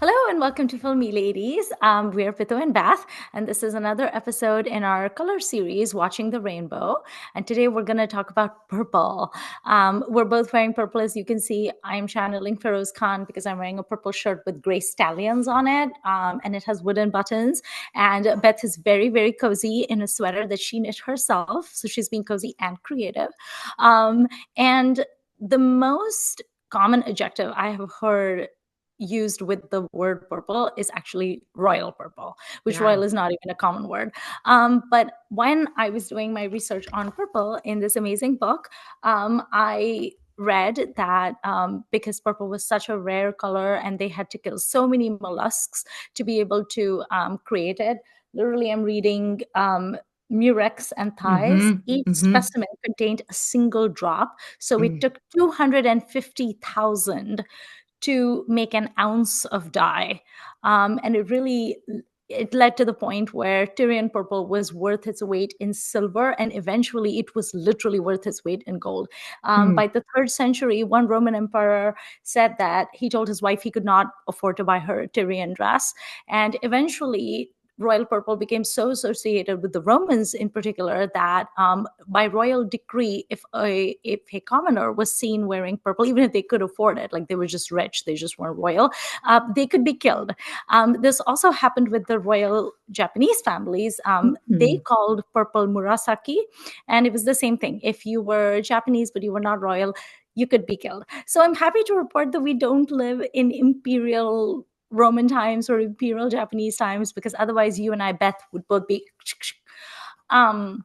Hello and welcome to Filmi Ladies. We're Pitu and Beth, and this is another episode in our color series, Watching the Rainbow. And today we're going to talk about purple. We're both wearing purple, as you can see. I'm channeling Feroz Khan because I'm wearing a purple shirt with gray stallions on it, and it has wooden buttons. And Beth is very, very cozy in a sweater that she knit herself. So she's being cozy and creative. And the most common adjective I have heard used with the word purple is actually royal purple, which Yeah. royal is not even a common word. But when I was doing my research on purple in this amazing book, I read that because purple was such a rare color and they had to kill so many mollusks to be able to create it. Literally, I'm reading murex and thighs. Mm-hmm. Each Mm-hmm. specimen contained a single drop. So it Mm. took 250,000 to make an ounce of dye. And it led to the point where Tyrian purple was worth its weight in silver, and eventually it was literally worth its weight in gold. Mm. By the third century, one Roman emperor said that he told his wife he could not afford to buy her a Tyrian dress. And eventually, royal purple became so associated with the Romans in particular that by royal decree, if a commoner was seen wearing purple, even if they could afford it, like they were just rich, they just weren't royal, they could be killed. This also happened with the royal Japanese families. They Mm. called purple murasaki, and it was the same thing. If you were Japanese but you were not royal, you could be killed. So I'm happy to report that we don't live in imperial Roman times or Imperial Japanese times, because otherwise you and I, Beth, would both be. Um,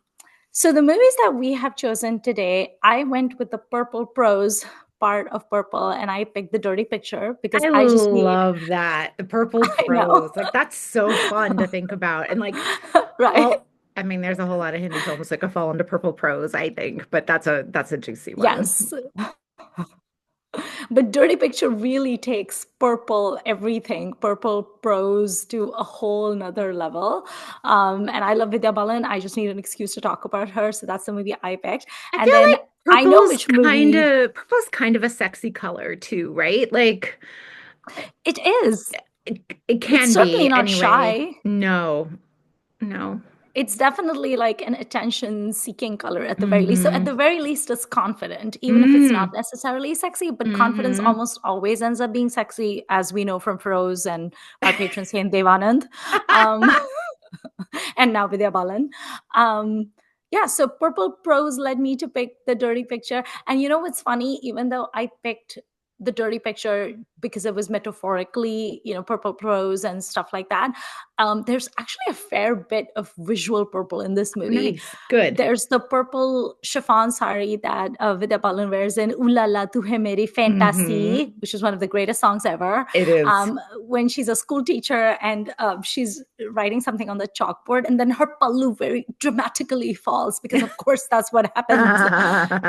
so the movies that we have chosen today, I went with the purple prose part of purple, and I picked the dirty picture because I I just need. love that. The purple I know, prose. Like that's so fun to think about. And like right? all I mean, there's a whole lot of Hindi films that could fall into purple prose, I think, but that's a juicy one. Yes. But Dirty Picture really takes purple everything, purple prose to a whole nother level. And I love Vidya Balan. I just need an excuse to talk about her. So that's the movie I picked. I And feel then like I know which movie purple's kind of a sexy color too, right? Like it is. it It's can certainly be not anyway. shy. No, no. It's definitely like an attention seeking color at the very least. So at Mm-hmm. the very least, it's confident, even if it's not Mm. necessarily sexy, but confidence Mm-hmm. almost always ends up being sexy, as we know from Feroz and my patron saint Devanand. Um, and now Vidya Balan. Yeah, so Purple Prose led me to pick the dirty picture. And you know what's funny? Even though I picked the dirty picture because it was metaphorically, purple prose and stuff like that, there's actually a fair bit of visual purple in this movie. Nice. Good. There's the purple chiffon sari that Vidya Balan wears in Ooh La La Tu Hai Meri Hmm. Fantasy, which is one of the greatest songs ever. It is. When she's a school teacher and she's writing something on the chalkboard, and then her pallu very dramatically falls because, of course, that's what happens.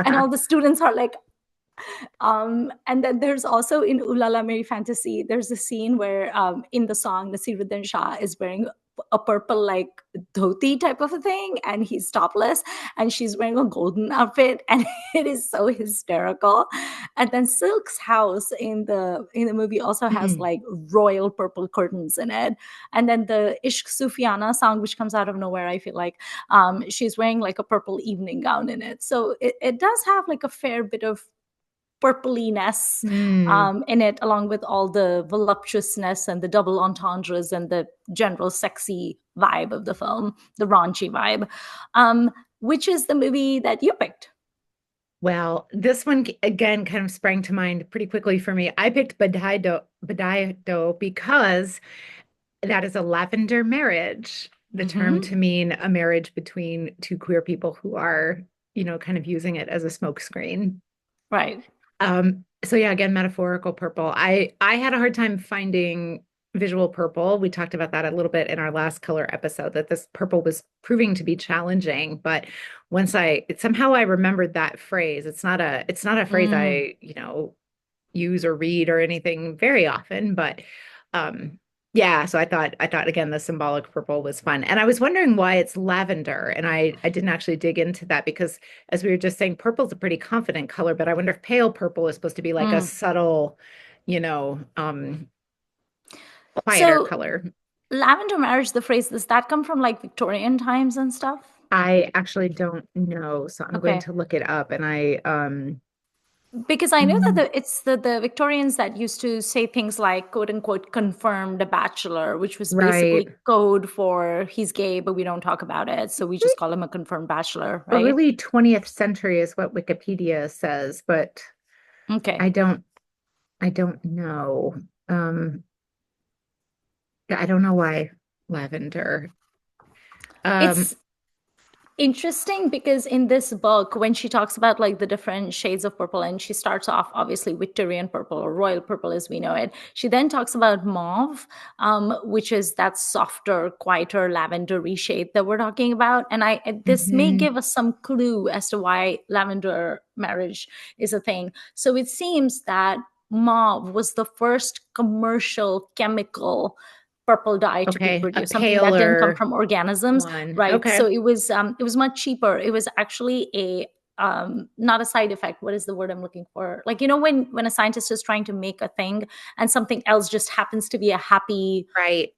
And all the students are like, and then there's also in Ulala Meri Fantasy, there's a scene where in the song, Nasiruddin Shah is wearing a purple like dhoti type of a thing, and he's topless, and she's wearing a golden outfit, and it is so hysterical. And then Silk's house in the movie also has Mm. like royal purple curtains in it. And then the Ishq Sufiana song, which comes out of nowhere, I feel like she's wearing like a purple evening gown in it. So it does have like a fair bit of purpliness Mm. in it, along with all the voluptuousness and the double entendres and the general sexy vibe of the film, the raunchy vibe. Which is the movie that you picked? Well, this one again kind of sprang to mind pretty quickly for me. I picked Badhaai Do because that is a lavender marriage, the term Mm-hmm. to mean a marriage between two queer people who are, kind of using it as a smokescreen. Right. So yeah, again, metaphorical purple. I had a hard time finding visual purple. We talked about that a little bit in our last color episode, that this purple was proving to be challenging. But once somehow I remembered that phrase. It's not a phrase Mm. I, use or read or anything very often, but yeah, so I thought again the symbolic purple was fun. And I was wondering why it's lavender. And I didn't actually dig into that because as we were just saying, purple's a pretty confident color, but I wonder if pale purple is supposed to be like a Mm. subtle, you know, um, quieter So color. lavender marriage, the phrase, does that come from like Victorian times and stuff? I actually don't know, so I'm going Okay. to look it up. And I Because I know that mm, it's the Victorians that used to say things like quote unquote confirmed a bachelor, which was right. basically code for he's gay, but we don't talk about it. So we just call him a confirmed bachelor, right? Early 20th century is what Wikipedia says, but Okay. I don't I don't know. Um, I don't know why lavender. Um, It's interesting because in this book, when she talks about like the different shades of purple, and she starts off obviously Victorian purple or royal purple as we know it, she then talks about mauve, which is that softer, quieter lavendery shade that we're talking about. And this may mhm. give us some clue as to why lavender marriage is a thing. So it seems that mauve was the first commercial chemical purple dye to be Okay, a produced, something that didn't come paler from organisms. one. Right. Okay. So it was much cheaper. It was actually a not a side effect. What is the word I'm looking for? Like, you know, when a scientist is trying to make a thing and something else just happens to be a happy, Right.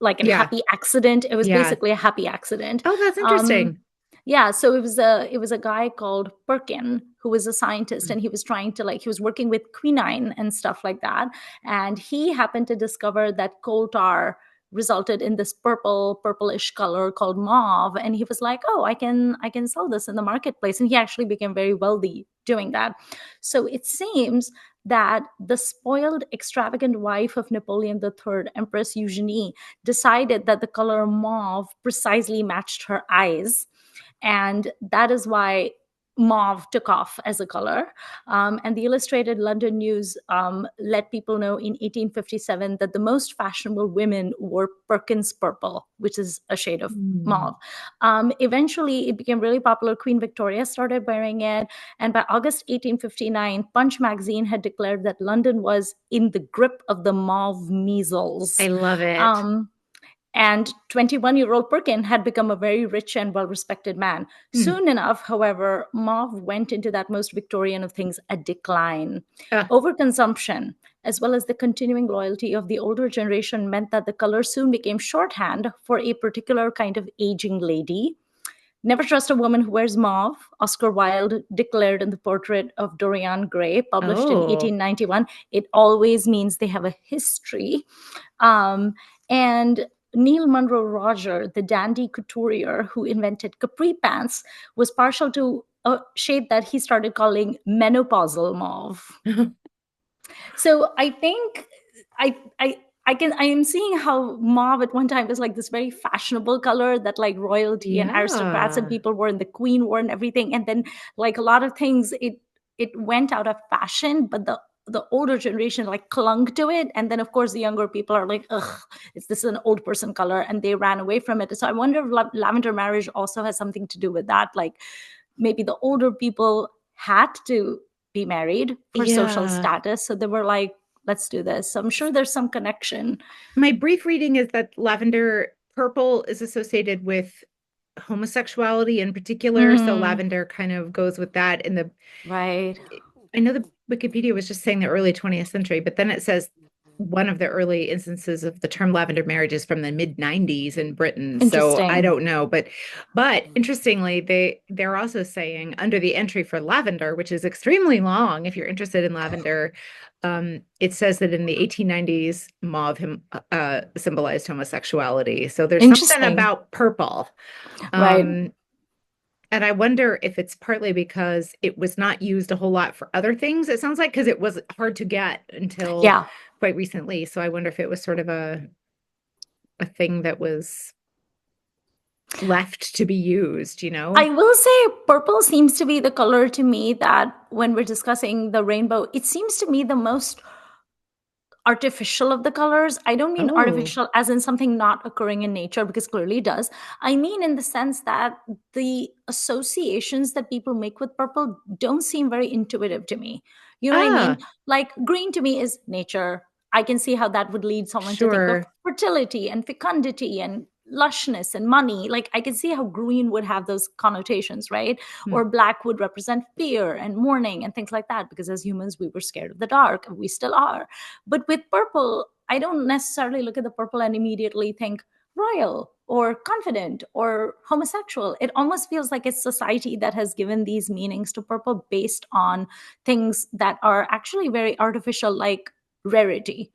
like a Yeah. happy accident. It was Yeah. basically a happy accident. Oh, that's Um, interesting. yeah, so it was a guy called Perkin who was a scientist, Mm. and he was trying to like he was working with quinine and stuff like that, and he happened to discover that coal tar resulted in this purplish color called mauve, and he was like, oh, I can sell this in the marketplace, and he actually became very wealthy doing that. So it seems that the spoiled extravagant wife of Napoleon III, Empress Eugenie, decided that the color mauve precisely matched her eyes, and that is why mauve took off as a color. And the Illustrated London News let people know in 1857 that the most fashionable women wore Perkins purple, which is a shade of Mm. mauve. Eventually, it became really popular. Queen Victoria started wearing it. And by August 1859, Punch magazine had declared that London was in the grip of the mauve I measles. love it. Um, and 21-year-old Perkin had become a very rich and well respected man. Mm. Soon enough, however, mauve went into that most Victorian of things, a decline. Uh, Overconsumption, as well as the continuing loyalty of the older generation, meant that the color soon became shorthand for a particular kind of aging lady. Never trust a woman who wears mauve, Oscar Wilde declared in the portrait of Dorian Gray, published in oh. 1891. It always means they have a history. And Neil Monroe Roger, the dandy couturier who invented capri pants, was partial to a shade that he started calling menopausal mauve. So I think I am seeing how mauve at one time was like this very fashionable color that like royalty and aristocrats and Yeah. people wore and the queen wore and everything. And then like a lot of things it went out of fashion, but the older generation like clung to it. And then of course the younger people are like, ugh, this is an old person color, and they ran away from it. So I wonder if lavender marriage also has something to do with that. Like maybe the older people had to be married for social Yeah. status. So they were like, let's do this. So I'm sure there's some connection. My brief reading is that lavender purple is associated with homosexuality in particular. So Mm, lavender kind of goes with that. In the, right. I know the Wikipedia was just saying the early 20th century, but then it says one of the early instances of the term lavender marriage is from the mid 90s in Britain. So I Interesting. don't know, but interestingly, they're also saying under the entry for lavender, which is extremely long if you're interested in lavender, it says that in the 1890s, mauve symbolized homosexuality. So there's something Interesting. about purple. Right. Um, and I wonder if it's partly because it was not used a whole lot for other things. It sounds like because it was hard to get until Yeah. quite recently. So I wonder if it was sort of a thing that was left to be used, you know? I will say purple seems to be the color to me that when we're discussing the rainbow, it seems to me the most artificial of the colors. I don't mean Oh, artificial as in something not occurring in nature, because clearly it does. I mean in the sense that the associations that people make with purple don't seem very intuitive to me. You know what I mean? ah, Like green to me is nature. I can see how that would lead someone to think of sure. fertility and fecundity and lushness and money. Like I can see how green would have those connotations, right? Hmm. Or black would represent fear and mourning and things like that, because as humans we were scared of the dark, and we still are. But with purple, I don't necessarily look at the purple and immediately think royal or confident or homosexual. It almost feels like it's society that has given these meanings to purple based on things that are actually very artificial, like rarity.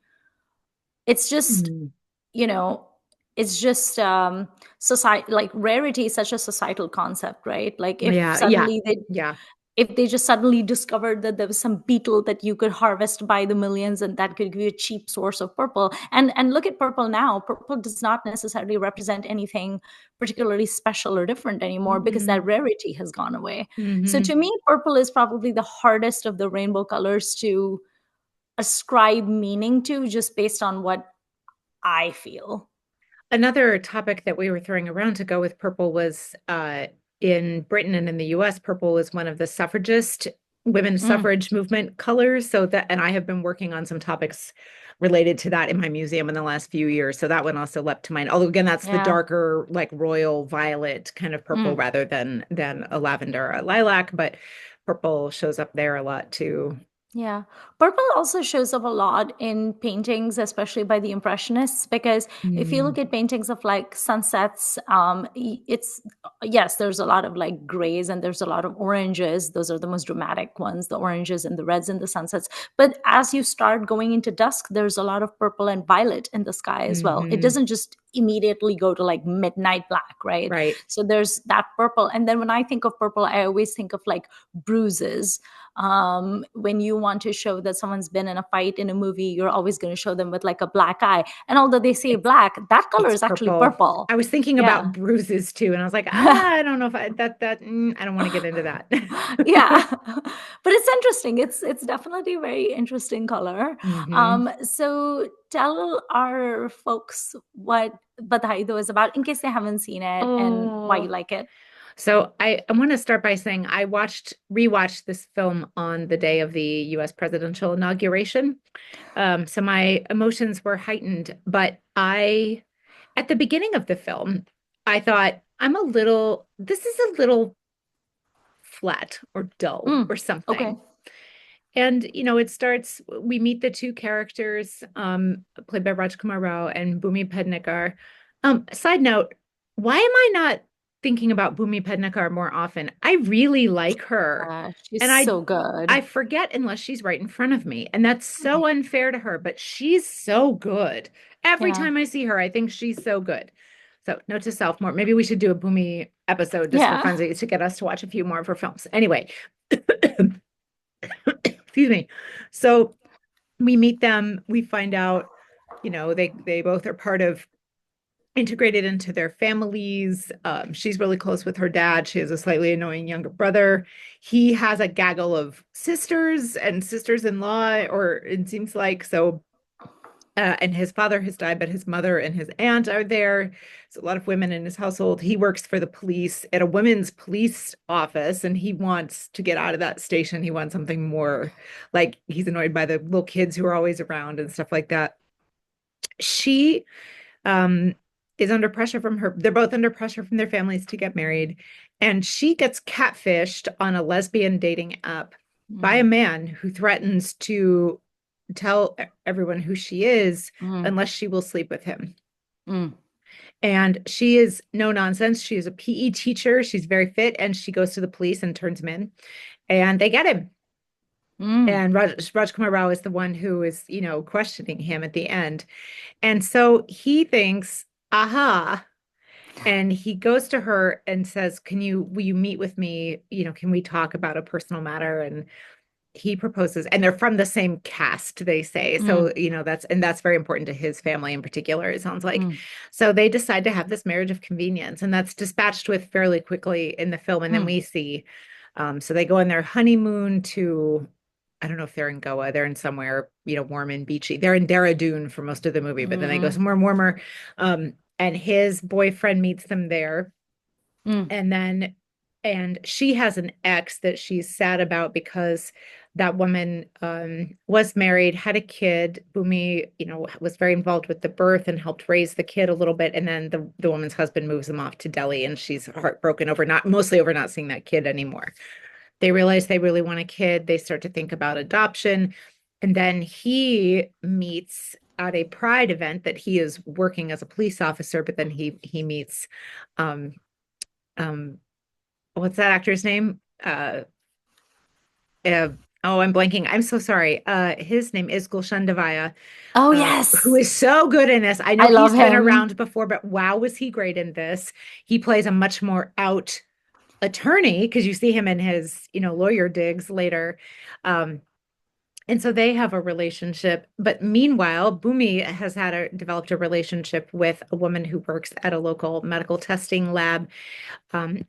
It's just, Mm. you know, it's just society, like rarity is such a societal concept, right? Like Yeah, yeah, yeah. if they just suddenly discovered that there was some beetle that you could harvest by the millions and that could give you a cheap source of purple. And look at purple now. Purple does not necessarily represent anything particularly special or different anymore because that Mm-mm. rarity has gone away. So Hmm. to me, purple is probably the hardest of the rainbow colors to ascribe meaning to just based on what I feel. Another topic that we were throwing around to go with purple was in Britain and in the US, purple is one of the suffragist women's Mm, suffrage movement colors. So that, and I have been working on some topics related to that in my museum in the last few years. So that one also leapt to mind. Although again, that's the yeah. darker, like royal violet kind of purple Mm. rather than a lavender or a lilac, but purple shows up there a lot too. Yeah. Purple also shows up a lot in paintings, especially by the Impressionists, because if you look Mm, at paintings of like sunsets, it's, yes, there's a lot of like grays and there's a lot of oranges. Those are the most dramatic ones, the oranges and the reds in the sunsets. But as you start going into dusk, there's a lot of purple and violet in the sky as well. It hmm. doesn't just immediately go to like midnight black, right? Right. So there's that purple. And then when I think of purple, I always think of like bruises. When you want to show that someone's been in a fight in a movie, you're always going to show them with like a black eye. And although they say black, that color It's is actually purple. purple. I was thinking Yeah. about bruises too, and I was like, I don't know if I don't want to get into that. Yeah. But it's interesting. It's definitely a very interesting color. Hmm. So tell our folks what Badhaai Do is about in case they haven't seen it and why you Oh, like it. so I want to start by saying I rewatched this film on the day of the US presidential inauguration. So my emotions were heightened, but at the beginning of the film, I thought, this is a little flat or dull Mm, or okay. something. And it starts, we meet the two characters, played by Rajkumar Rao and Bhumi Pednekar. Side note, why am I not thinking about Bhumi Pednekar more often? I really like her. And She's I so good. I forget unless she's right in front of me. And that's so unfair to her, but she's so good. Every Yeah. time I see her, I think she's so good. So note to self, more maybe we should do a Bhumi episode just for Yeah. funsies to get us to watch a few more of her films. Anyway, excuse me. So we meet them, we find out, they both are part of integrated into their families. She's really close with her dad. She has a slightly annoying younger brother. He has a gaggle of sisters and sisters-in-law, or it seems like so. And his father has died, but his mother and his aunt are there. So a lot of women in his household. He works for the police at a women's police office, and he wants to get out of that station. He wants something more, like he's annoyed by the little kids who are always around and stuff like that. She um is under pressure from her. They're both under pressure from their families to get married, and she gets catfished on a lesbian dating app by a Mm, man who threatens to tell everyone who she is mm, unless she will sleep with him. mm, And she is no nonsense. She is a PE teacher. She's very fit, and she goes to the police and turns him in, and they get him. mm, And Rajkumar Rao is the one who is, questioning him at the end. And so he thinks, aha. And he goes to her and says, will you meet with me? Can we talk about a personal matter? And he proposes, and they're from the same caste, they say. So, mm, that's very important to his family in particular, it sounds like. mm, So they decide to have this marriage of convenience, and that's dispatched with fairly quickly in the film. And then mm, we see, so they go on their honeymoon to, I don't know if they're in Goa, they're in somewhere, warm and beachy. They're in Dehradun for most of the movie, but then they go mm, somewhere warmer. And his boyfriend meets them there. mm, And then, and she has an ex that she's sad about because that woman was married, had a kid. Bhumi, was very involved with the birth and helped raise the kid a little bit. And then the woman's husband moves them off to Delhi, and she's heartbroken over mostly over not seeing that kid anymore. They realize they really want a kid. They start to think about adoption. And then he meets at a pride event that he is working as a police officer, but then he meets um um what's that actor's name? Uh, oh, I'm blanking. I'm so sorry. His name is Gulshan Devaya, Oh, who yes. is so good in this. I I know love he's been him. around before, but wow, was he great in this. He plays a much more out attorney because you see him in his, lawyer digs later. Um, and so they have a relationship. But meanwhile, Bumi has developed a relationship with a woman who works at a local medical testing lab.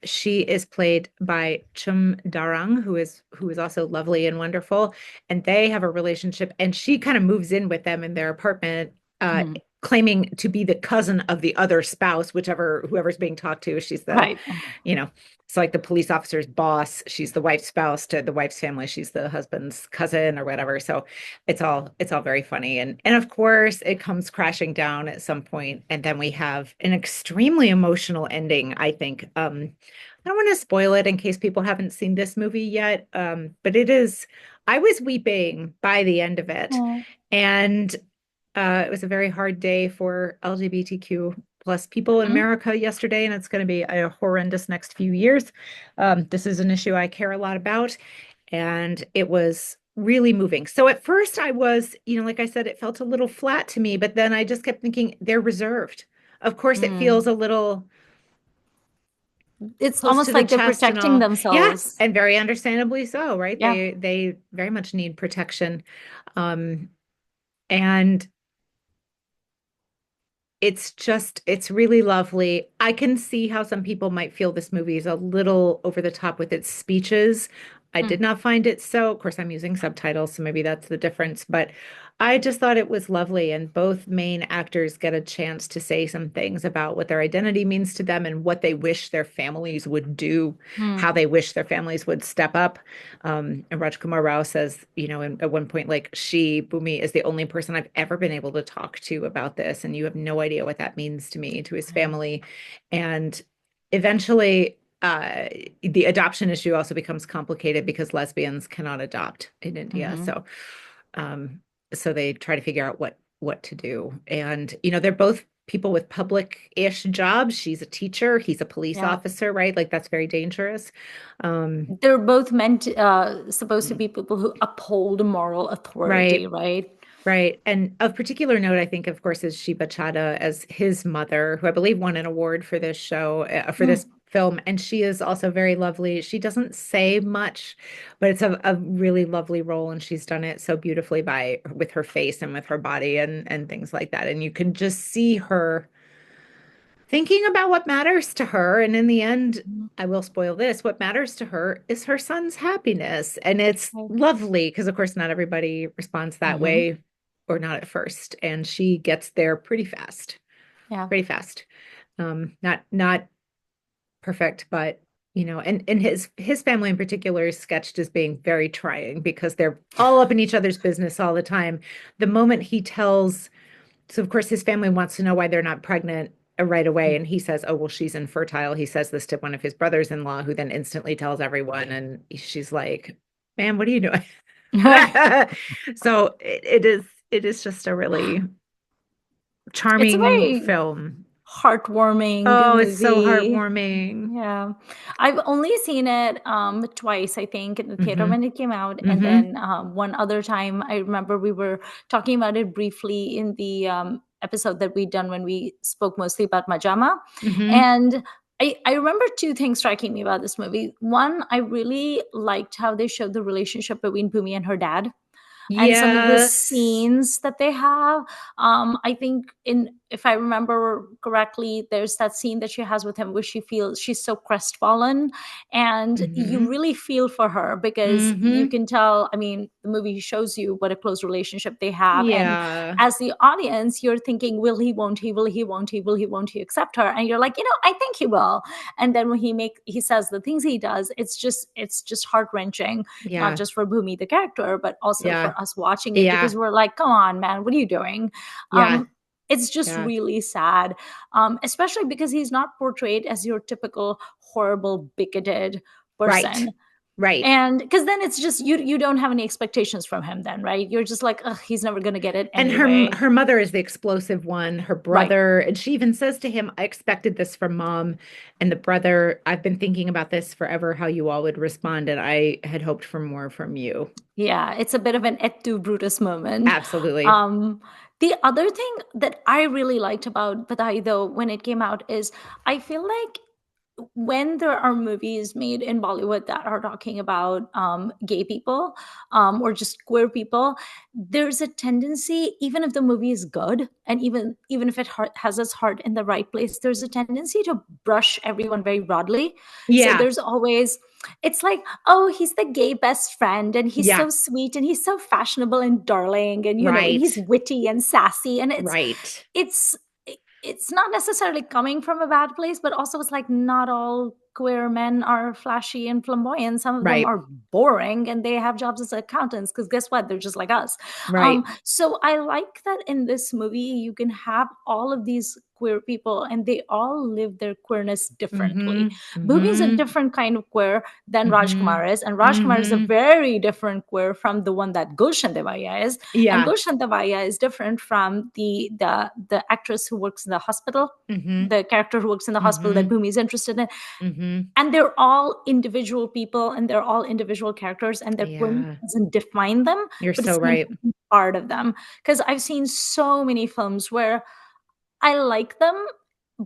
She is played by Chum Darang, who is also lovely and wonderful, and they have a relationship. And she kind of moves in with them in their apartment, uh, Mhm. claiming to be the cousin of the other spouse, whoever's being talked to. She's the, Right. you know, it's like the police officer's boss. She's the wife's spouse to the wife's family. She's the husband's cousin or whatever. So it's all very funny. And of course it comes crashing down at some point. And then we have an extremely emotional ending, I think. I don't want to spoil it in case people haven't seen this movie yet. But I was weeping by the end of it. Oh. And it was a very hard day for LGBTQ plus people in Mhm. America yesterday, and it's going to be a horrendous next few years. This is an issue I care a lot about, and it was really moving. So at first I was, like I said, it felt a little flat to me, but then I just kept thinking they're reserved. Of course, it feels Mm. a little It's close to almost the like they're chest and protecting all. Yeah, themselves. and very understandably so, right? Yeah. They very much need protection. Um, and it's really lovely. I can see how some people might feel this movie is a little over the top with its speeches. I did Mm. not find it so. Of course, I'm using subtitles, so maybe that's the difference. But I just thought it was lovely. And both main actors get a chance to say some things about what their identity means to them and what they wish their families would do, how Mm. they wish their families would step up. And Rajkumar Rao says, at one point, like, Bhumi, is the only person I've ever been able to talk to about this. And you have no idea what that means to me, to his Right. family. And eventually, the adoption issue also becomes complicated because lesbians cannot adopt in India. Hmm. Um, so they try to figure out what to do. And, they're both people with public-ish jobs. She's a teacher, he's a police Yeah. officer, right? Like that's very dangerous. Um, They're both supposed to be people who uphold moral authority, right. right? Right. And of particular note, I think, of course, is Sheba Chada as his mother, who I believe won an award for this show, for this Mm. film. And she is also very lovely. She doesn't say much, but it's a really lovely role. And she's done it so beautifully with her face and with her body and things like that. And you can just see her thinking about what matters to her. And in the end, I will spoil this. What matters to her is her son's happiness. And it's Right. lovely because, of course, not everybody responds that Hmm. way or not at first. And she gets there pretty fast, Yeah. pretty fast. Not perfect, but and his family in particular is sketched as being very trying because they're all up in each other's business all the time. The moment he tells So, of course, his family wants to know why they're not pregnant right away. And he says, oh, well, she's infertile. He says this to one of his brothers-in-law, who then instantly tells everyone. And she's like, man, what are you doing? So it is just a really It's a charming very film. heartwarming Oh, it's so movie. heartwarming. Yeah. I've only seen it twice, I think, in the theater Hmm. when it came out. And Hmm. then one other time, I remember we were talking about it briefly in the episode that we'd done when we spoke mostly about Majama. Hmm. And I remember two things striking me about this movie. One, I really liked how they showed the relationship between Bhumi and her dad and some of the Yes. scenes that they have. I think, in if I remember correctly, there's that scene that she has with him where she feels she's so crestfallen, and you Hmm. really feel for her because you Hmm. can tell. I mean, the movie shows you what a close relationship they have, and Yeah. as the audience, you're thinking, will he, won't he, will he, won't he, will he, won't he accept her? And you're like, I think he will. And then when he says the things he does, it's just heart-wrenching, not Yeah. just for Bhumi the character, but also Yeah. for us watching it, because Yeah. we're like, come on, man, what are you doing? Yeah. It's just Yeah. really sad, especially because he's not portrayed as your typical horrible, bigoted Right. person. Right. And because then it's just you don't have any expectations from him then, right? You're just like, ugh, he's never going to get it And anyway. her mother is the explosive one, her Right. brother, and she even says to him, I expected this from mom. And the brother, I've been thinking about this forever, how you all would respond, and I had hoped for more from you. Yeah, it's a bit of an et tu Brutus moment. Absolutely. Um, the other thing that I really liked about Badhaai though when it came out is I feel like when there are movies made in Bollywood that are talking about gay people or just queer people, there's a tendency, even if the movie is good and even if it has its heart in the right place, there's a tendency to brush everyone very broadly. So Yeah. there's always, it's like, oh, he's the gay best friend and he's Yeah. so sweet and he's so fashionable and darling and and he's Right. witty and sassy and Right. it's it's not necessarily coming from a bad place, but also it's like not all queer men are flashy and flamboyant. Some of them Right. are boring and they have jobs as accountants because guess what? They're just like us. Right. So I like that in this movie, you can have all of these queer people and they all live their queerness differently. Mm-hmm. Bhumi is a Mm-hmm. different kind of queer than Mm-hmm. Rajkumar is, and Rajkumar is a Mm-hmm. very different queer from the one that Gulshan Devaya is, and Yeah. Gulshan Devaya is different from the actress who works in the hospital, Mm-hmm. the character who works in the hospital that Mm-hmm. Bhumi is interested in. Mm-hmm. And they're all individual people and they're all individual characters, and their queerness Yeah. doesn't define them, You're but so it's an right. important part of them. Because I've seen so many films where I like them,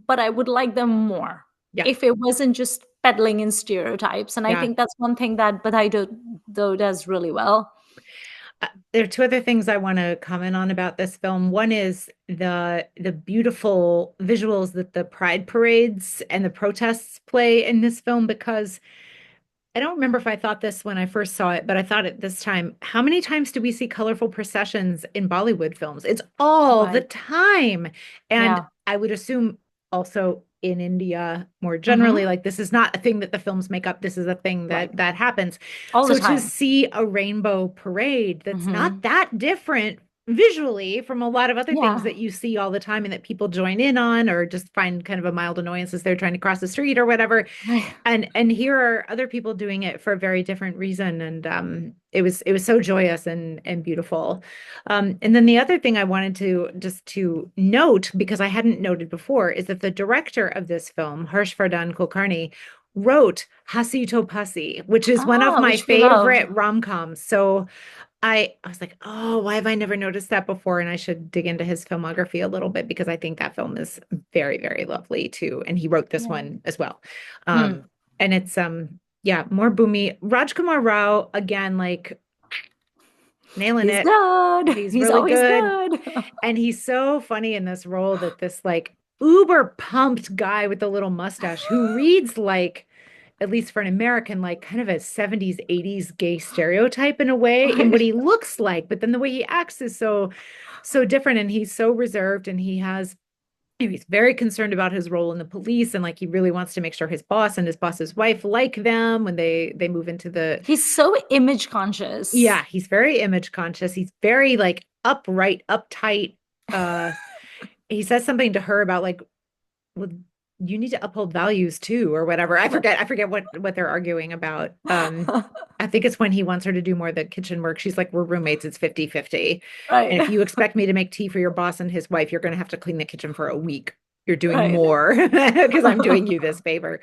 but I would like them more Yeah. if it wasn't just peddling in stereotypes. And I Yeah. think that's one thing that Badhaai Do does really well. There are two other things I want to comment on about this film. One is the beautiful visuals that the pride parades and the protests play in this film, because I don't remember if I thought this when I first saw it, but I thought it this time. How many times do we see colorful processions in Bollywood films? It's all the Right. time. And Yeah. I would assume also in India more generally, Hmm. like this is not a thing that the films make up. This is a thing Right. that happens. All the So to time. see a rainbow parade that's not Hmm. that different visually from a lot of other things Yeah. that you see all the time and that people join in on or just find kind of a mild annoyance as they're trying to cross the street or whatever, Right. and here are other people doing it for a very different reason, and it was so joyous and beautiful. And then the other thing I wanted to just to note, because I hadn't noted before, is that the director of this film, Harshvardhan Kulkarni, wrote Hasi To Pussy, which is one of Ah, my which we love. favorite rom-coms. So I was like, oh, why have I never noticed that before? And I should dig into his filmography a little bit, because I think that film is very, very lovely too. And he wrote this Yeah. one as well. Hmm. And it's yeah, more boomy. Rajkumar Rao, again, like nailing He's it. good. He's He's really always good. good. And he's so funny in this role, that this like uber pumped guy with a little mustache who reads like, at least for an American, like kind of a 70s, 80s gay stereotype in a way, in what Right. he looks like, but then the way he acts is so different. And he's so reserved, and he's very concerned about his role in the police, and like he really wants to make sure his boss and his boss's wife like them when they move into the. He's so image conscious. Yeah, he's very image conscious. He's very like upright, uptight. uh he says something to her about like, well, you need to uphold values too, or whatever. I forget what they're arguing about. I think it's when he wants her to do more of the kitchen work. She's like, we're roommates, it's 50-50. And Right. if you expect me to make tea for your boss and his wife, you're going to have to clean the kitchen for a week. You're doing Right. more because I'm doing you this favor.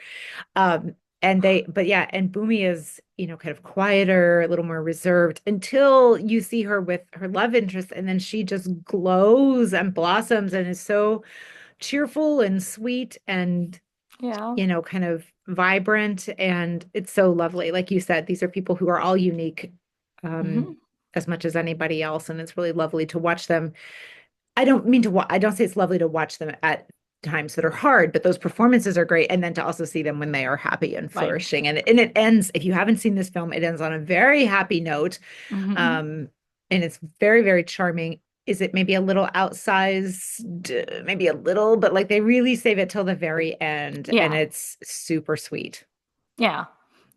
Um, but yeah, and Bhumi is, kind of quieter, a little more reserved, until you see her with her love interest, and then she just glows and blossoms and is so cheerful and sweet and, Yeah. kind of vibrant. And it's so lovely. Like you said, these are people who are all unique, Hmm. um, as much as anybody else. And it's really lovely to watch them. I don't say it's lovely to watch them at times that are hard, but those performances are great. And then to also see them when they are happy and Right. flourishing. And it ends, if you haven't seen this film, it ends on a very happy note. Hmm. Um, and it's very, very charming. Is it maybe a little outsized? Maybe a little, but like they really save it till the very end, and Yeah. it's super sweet. Yeah.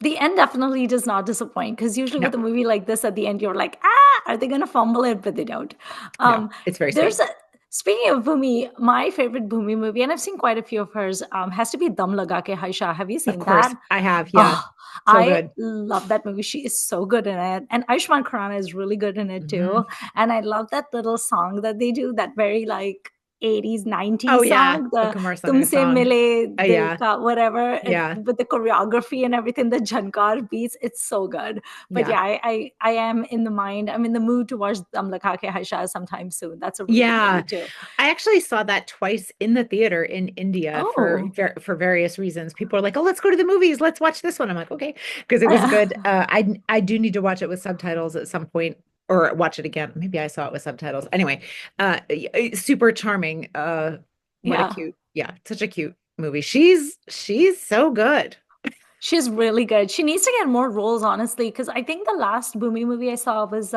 The end definitely does not disappoint because usually No, with a movie like this, at the end, you're like, ah, are they going to fumble it? But they don't. no, Um, it's very there's sweet. a Speaking of Bhumi, my favorite Bhumi movie, and I've seen quite a few of hers, has to be Dum Laga Ke Haisha. Have you Of seen that? course, I have. Yeah, Oh, so I good. love that movie. She is so good in it. And Ayushmann Khurrana is really good in it too. Hmm. And I love that little song that they do, that very like 80s, Oh 90s yeah, song, the the Kumar Sanu Tumse song. Mile Dil Yeah, Ka, whatever, yeah, with the choreography and everything, the Jhankar beats. It's so good. But yeah. yeah, I am in the mind, I'm in the mood to watch Dum Laga Ke Haisha sometime soon. That's a really good Yeah, movie too. I actually saw that twice in the theater in India Oh, for various reasons. People are like, "Oh, let's go to the movies. Let's watch this one." I'm like, "Okay," because it was good. I do need to watch it with subtitles at some point, or watch it again. Maybe I saw it with subtitles. Anyway, super charming. What a yeah. cute, yeah, such a cute movie. She's so good. She's really good. She needs to get more roles, honestly, because I think the last Boomy movie I saw was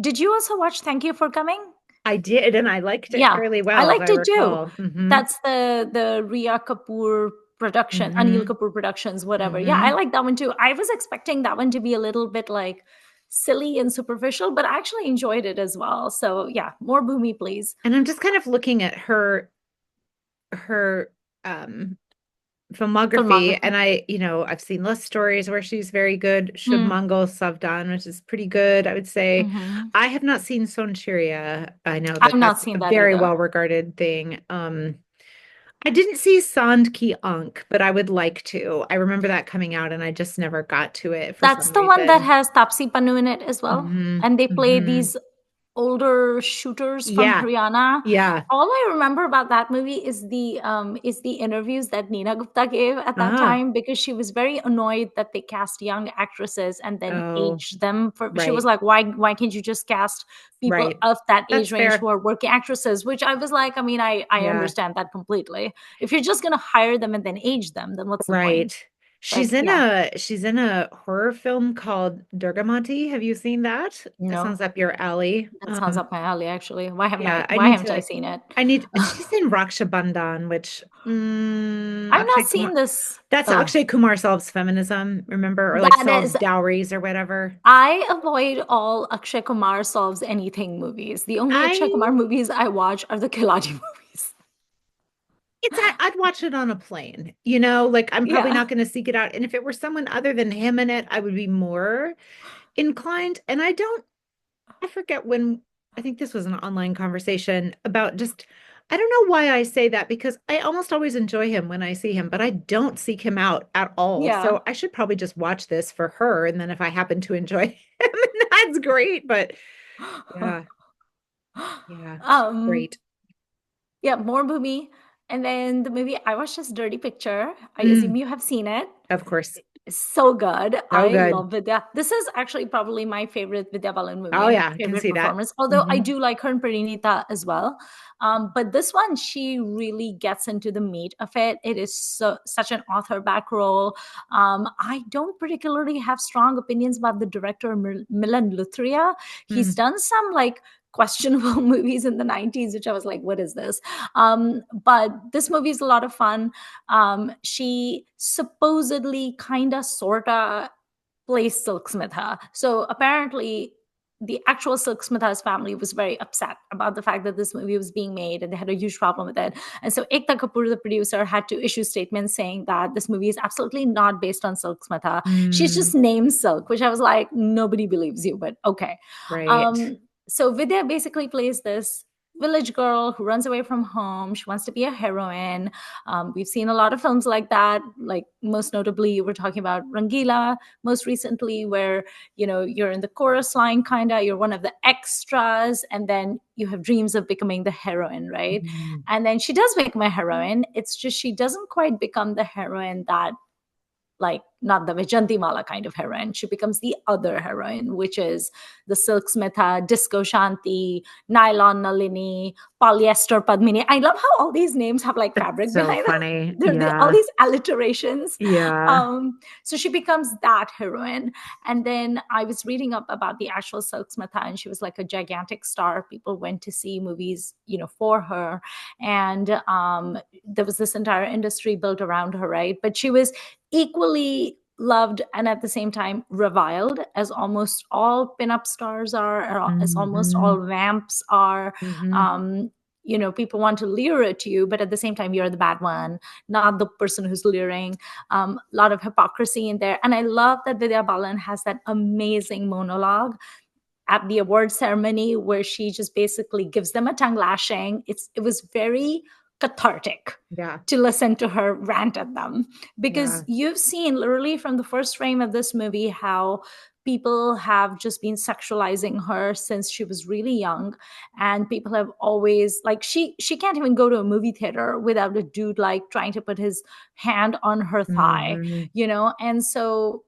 did you also watch Thank You for Coming? I did, and I liked it Yeah, fairly I well, as I liked it too. recall. Hmm. That's the Riya Kapoor production, Anil Hmm. Kapoor Productions, whatever. Yeah, I Hmm. like that one too. I was expecting that one to be a little bit like silly and superficial, but I actually enjoyed it as well. So yeah, more Boomy, please. And I'm just kind of looking at her um filmography, Filmography. and I've seen less stories where she's very good. Shubh Mm. Mangal Savdan, which is pretty good, I would say. Hmm. I have not seen Sonchiriya. I know I've that not that's seen a that very either. well regarded thing. I didn't see Sand Ki Ank, but I would like to. I remember that coming out, and I just never got to it for That's some the one that reason. has Tapsi Pannu in it as well. Hmm. And they play Hmm. these older shooters from Yeah, Haryana. yeah. All I remember about that movie is the interviews that Neena Gupta gave at that Ah, time, because she was very annoyed that they cast young actresses and then oh, aged them. For she was right, like, why can't you just cast people right. of that age That's range fair. who are working actresses? Which I was like, I mean, I Yeah. understand that completely. If you're just gonna hire them and then age them, then what's the point? Right. But yeah, She's in a horror film called Durgamati. Have you seen that? That sounds no. up your alley. That sounds up my alley, actually. Yeah, Why haven't I seen it? she's in Raksha Bandhan, which I've not Akshay seen Kumar, this. that's Oh, Akshay Kumar solves feminism, remember? Or like that solves is, dowries or whatever. I avoid all Akshay Kumar solves anything movies. The only Akshay I Kumar movies I watch are the Khiladi movies. I'd watch it on a plane, like I'm probably Yeah, not going to seek it out. And if it were someone other than him in it, I would be more inclined. And I forget when, I think this was an online conversation about just, I don't know why I say that because I almost always enjoy him when I see him, but I don't seek him out at all. yeah. So I should probably just watch this for her. And then if I happen to enjoy him, that's great. But yeah, yeah, she's um, great. yeah, more movie. And then the movie I watched is Dirty Picture. I assume Mm, you have seen it. of course. So good. So I good. love Vidya. This is actually probably my favorite Vidya Balan movie Oh and yeah, I can favorite see that. performance. Although I Hmm. do like her in Parinita as well. But this one, she really gets into the meat of it. It is such an author back role. I don't particularly have strong opinions about the director Milan Luthria. He's Mm, done some like questionable movies in the 90s, which I was like, what is this? But this movie is a lot of fun. She supposedly kind of sort of plays Silk Smitha. So apparently, the actual Silk Smitha's family was very upset about the fact that this movie was being made, and they had a huge problem with it. And so Ekta Kapoor, the producer, had to issue statements saying that this movie is absolutely not based on Silk Smitha. She's mm, just named Silk, which I was like, nobody believes you, but okay. right. Um, so Vidya basically plays this village girl who runs away from home. She wants to be a heroine. We've seen a lot of films like that. Like most notably, we're talking about Rangila most recently, where you're in the chorus line, kinda. You're one of the extras, and then you have dreams of becoming the heroine, right? Mm, And then she does become a heroine. It's just she doesn't quite become the heroine that, like, not the Vajanti Mala kind of heroine. She becomes the other heroine, which is the Silk Smitha, Disco Shanti, Nylon Nalini, Polyester Padmini. I love how all these names have like that's fabric so behind them. funny. All Yeah. these alliterations. Yeah. So she becomes that heroine. And then I was reading up about the actual Silk Smitha, and she was like a gigantic star. People went to see movies, for her. And there was this entire industry built around her, right? But she was equally loved and at the same time reviled, as almost all pinup stars are, or as almost Hmm. all vamps are. Hmm. Um, people want to leer at you, but at the same time you're the bad one, not the person who's leering. A lot of hypocrisy in there. And I love that Vidya Balan has that amazing monologue at the award ceremony where she just basically gives them a tongue lashing. It was very cathartic Yeah. to listen to her rant at them, because Yeah. you've seen literally from the first frame of this movie how people have just been sexualizing her since she was really young, and people have always like she can't even go to a movie theater without a dude like trying to put his hand on her thigh, Mhm. and so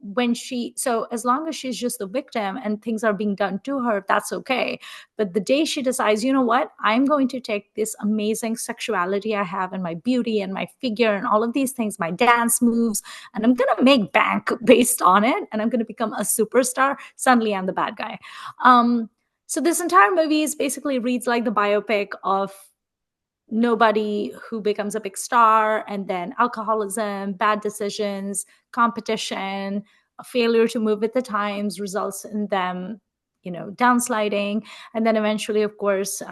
as long as she's just the victim and things are being done to her, that's okay. But the day she decides, you know what, I'm going to take this amazing sexuality I have and my beauty and my figure and all of these things, my dance moves, and I'm going to make bank based on it, and I'm going to become a superstar, suddenly I'm the bad guy. So this entire movie is basically reads like the biopic of nobody who becomes a big star, and then alcoholism, bad decisions, competition, a failure to move with the times results in them downsliding, and then eventually, of course,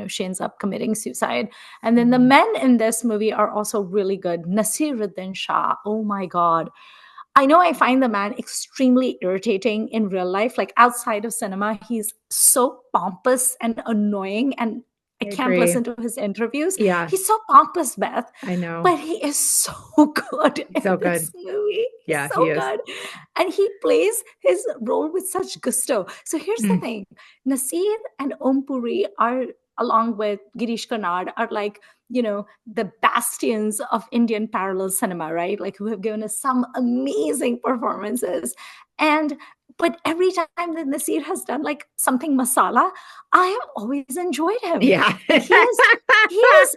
she ends up committing suicide. And then the Mhm. men in this movie are also really good. Nasiruddin Shah, oh my god, I know I find the man extremely irritating in real life. Like outside of cinema, he's so pompous and annoying, and I I can't agree. listen to his interviews. Yeah, He's so pompous, Beth, I know. but he is so good in So good. this movie. He's Yeah, he so is. good. And he plays his role with such gusto. So here's the Mm. thing, Nasir and Om Puri are, along with Girish Karnad, are like, the bastions of Indian parallel cinema, right? Like who have given us some amazing performances. And but every time that Nasir has done like something masala, I have always enjoyed him. Yeah. He is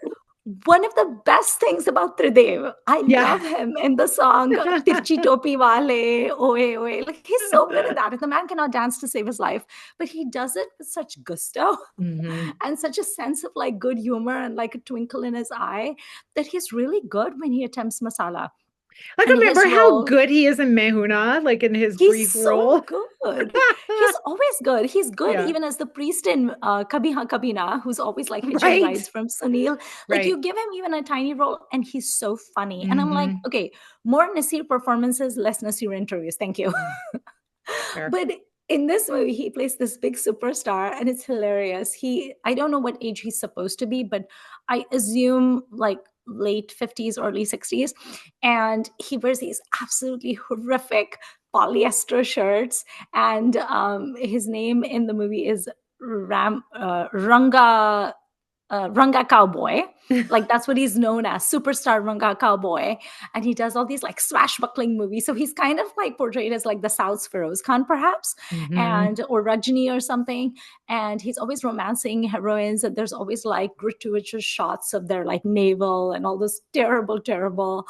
one of the best things about Tridev. I Yeah. love him in the song Tirchi Topi Wale, Oe Oe. Like he's so good at that. If the man cannot dance to save his life, but he does it with such gusto Hmm. and such a sense of like good humor and like a twinkle in his eye that he's really good when he attempts masala. Like, And remember his how role, good he is in Mehuna, like in his he's brief so role? good. He's always good. He's good Yeah. even as the priest in Kabhi Ha Kabhi Na, who's always like hitching Right. rides from Sunil. Like Right. you give him even a tiny role and he's so funny. And I'm like, Hmm. okay, more Nasir performances, less Nasir interviews. Thank you. Fair. But in this movie, he plays this big superstar and it's hilarious. I don't know what age he's supposed to be, but I assume like late 50s, early 60s. And he wears these absolutely horrific polyester shirts. And his name in the movie is Ranga Cowboy. Like that's what he's known as, superstar Ranga Cowboy. And he does all these like swashbuckling movies. So he's kind of like portrayed as like the South's Feroz Khan, perhaps, Hmm. and or Rajni or something. And he's always romancing heroines. And there's always like gratuitous shots of their like navel and all those terrible, terrible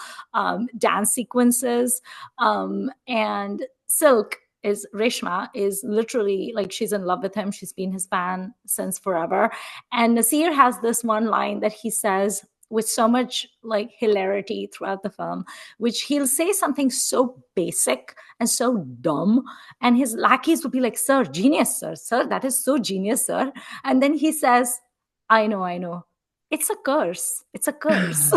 dance sequences. And Silk is Reshma is literally like she's in love with him. She's been his fan since forever. And Nasir has this one line that he says with so much like hilarity throughout the film, which he'll say something so basic and so dumb. And his lackeys would be like, "Sir, genius, sir, that is so genius, sir." And then he says, I know, I know. It's a curse. It's a curse.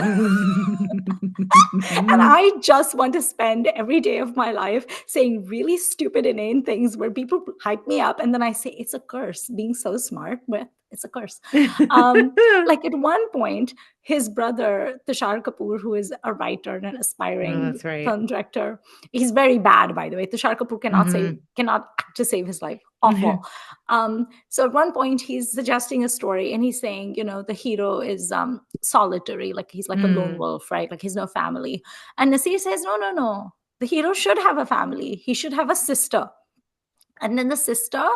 And I just want to spend every day of my life saying really stupid, inane things where people hype me up. And then I say, it's a curse being so smart, but it's a curse. Like at one point, his brother, Tushar Kapoor, who is a writer and an Oh, aspiring that's right. film director, he's very bad, by the way. Tushar Kapoor Hmm. cannot act to save his life. Awful. So at one point, he's suggesting a story and he's saying, the hero is solitary, like he's like a lone Mm. wolf, right? Like he's no family. And Nasir says, no, no, no. The hero should have a family. He should have a sister. And then the sister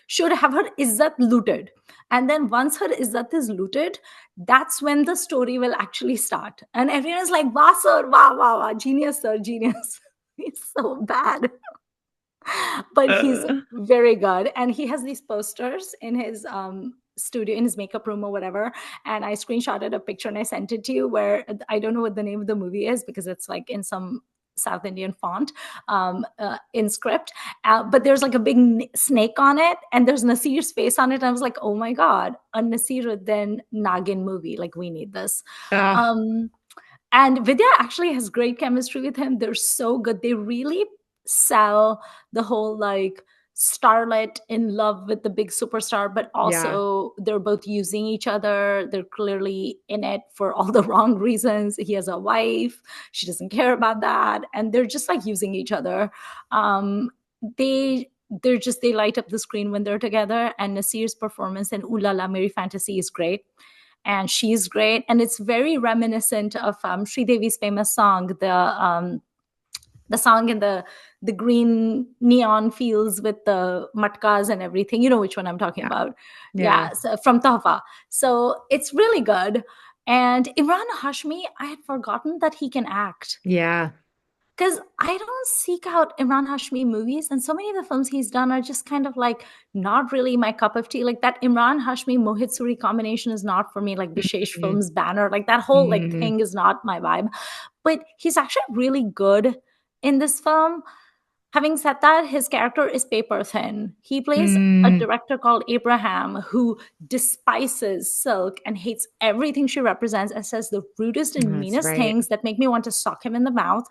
should have her izzat looted. And then once her izzat is looted, that's when the story will actually start. And everyone is like, wow, sir, wow, wow, wow, genius, sir, genius. He's so bad. But he's very good. And he has these posters in his studio, in his makeup room or whatever. And I screenshotted a picture and I sent it to you, where I don't know what the name of the movie is because it's like in some South Indian font in script. But there's like a big snake on it, and there's Nasir's face on it. And I was like, oh my God, a Nasiruddin Nagin movie. Like, we need this. Ah, Um, and Vidya actually has great chemistry with him. They're so good. They really sell the whole like starlet in love with the big superstar, but yeah. also they're both using each other. They're clearly in it for all the wrong reasons. He has a wife, she doesn't care about that, and they're just like using each other. Um, they light up the screen when they're together. And Nasir's performance in Ooh La La Meri Fantasy is great, and she's great, and it's very reminiscent of Sri Devi's famous song, the song in the green neon fields with the matkas and everything. You know which one I'm talking Yeah. about. Yeah. Yeah, so from Tahfa. So it's really good. And Imran Hashmi, I had forgotten that he can act, Yeah. because I don't seek out Imran Hashmi movies, and so many of the films he's done are just kind of like not really my cup of tea. Like that Imran Hashmi Mohit Suri combination is not for me. Like Vishesh Mm, Films banner, like that whole like mm, thing is not my vibe. But he's actually really good in this film. Having said that, his character is paper thin. He plays a mm. director called Abraham who despises Silk and hates everything she represents and says the rudest and That's meanest right. things that make me want to sock him in the mouth.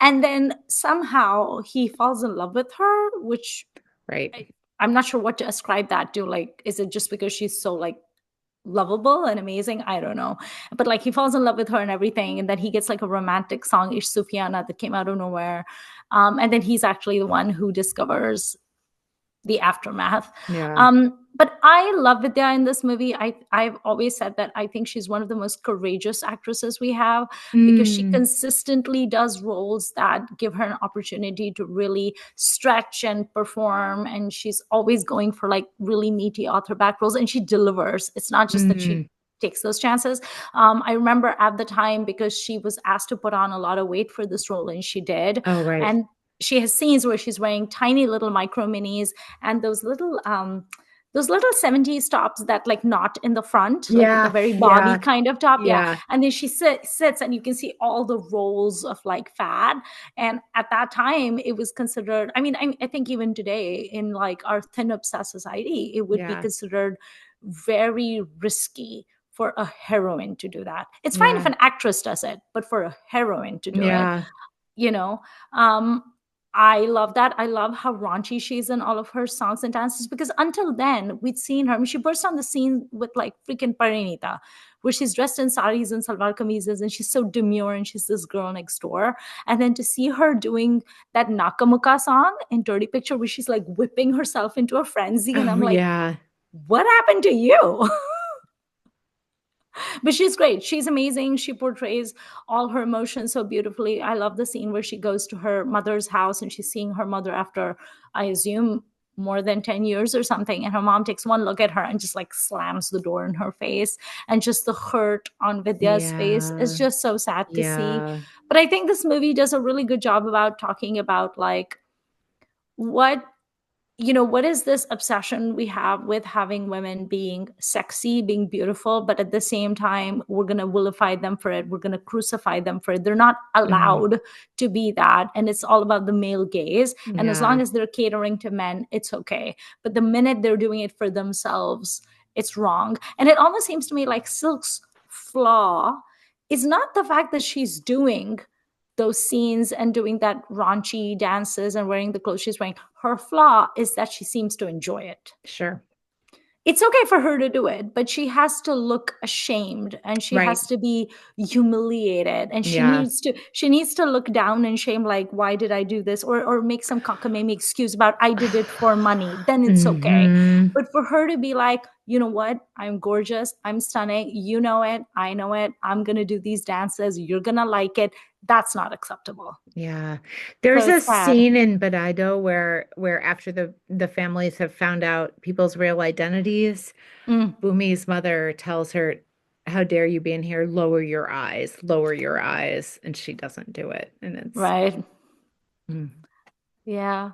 And then somehow he falls in love with her, which Right. I'm not sure what to ascribe that to. Like, is it just because she's so like lovable and amazing? I don't know. But like he falls in love with her and everything. And then he gets like a romantic song, Ish Sufiana, that came out of nowhere. And then he's actually the one who discovers the aftermath. Yeah. But I love Vidya in this movie. I've always said that I think she's one of the most courageous actresses we have, because she Mm, consistently does roles that give her an opportunity to really stretch and perform. And she's always going for like really meaty author back roles, and she delivers. It's not just that she mm. takes those chances. I remember at the time, because she was asked to put on a lot of weight for this role, and she did. Oh, right. And she has scenes where she's wearing tiny little micro minis, and those little 70s tops that like not in the front, like the Yeah. very body Yeah. kind of top. Yeah. Yeah. And then she sits and you can see all the rolls of like fat. And at that time it was considered, I mean, I think even today in like our thin obsessed society, it would be Yeah. considered very risky for a heroine to do that. It's fine if Yeah. an actress does it, but for a heroine to do it, Yeah. you know. um I love that. I love how raunchy she is in all of her songs and dances, because until then we'd seen her, I mean, she burst on the scene with like freaking Parinita, where she's dressed in saris and salwar kameezes and she's so demure and she's this girl next door. And then to see her doing that Nakamuka song in Dirty Picture, where she's like whipping herself into a frenzy, and Oh, I'm like, yeah. what happened to you? But she's great. She's amazing. She portrays all her emotions so beautifully. I love the scene where she goes to her mother's house and she's seeing her mother after, I assume, more than 10 years or something. And her mom takes one look at her and just like slams the door in her face. And just the hurt on Vidya's face is Yeah. just so sad to see. Yeah. But I think this movie does a really good job about talking about like what, what is this obsession we have with having women being sexy, being beautiful, but at the same time we're going to vilify them for it, we're going to crucify them for it. They're not Mhm. allowed to be that, and it's all about the male gaze. And as long Yeah. as they're catering to men, it's okay. But the minute they're doing it for themselves, it's wrong. And it almost seems to me like Silk's flaw is not the fact that she's doing those scenes and doing that raunchy dances and wearing the clothes she's wearing. Her flaw is that she seems to enjoy it. Sure. It's okay for her to do it, but she has to look ashamed and she Right. has to be humiliated, and she Yeah. needs to she needs to look down in shame, like, why did I do this? Or make some cockamamie excuse about I did it for money. Then it's okay. Hmm. But for her to be like, you know what? I'm gorgeous. I'm stunning. You know it. I know it. I'm going to do these dances. You're going to like it. That's not acceptable. Yeah. So There's a it's sad. scene in Badhaai Do where after the families have found out people's real identities, Mm, Bumi's mother tells her, "How dare you be in here? Lower your eyes." And she doesn't do it. And it's right. mm, Yeah.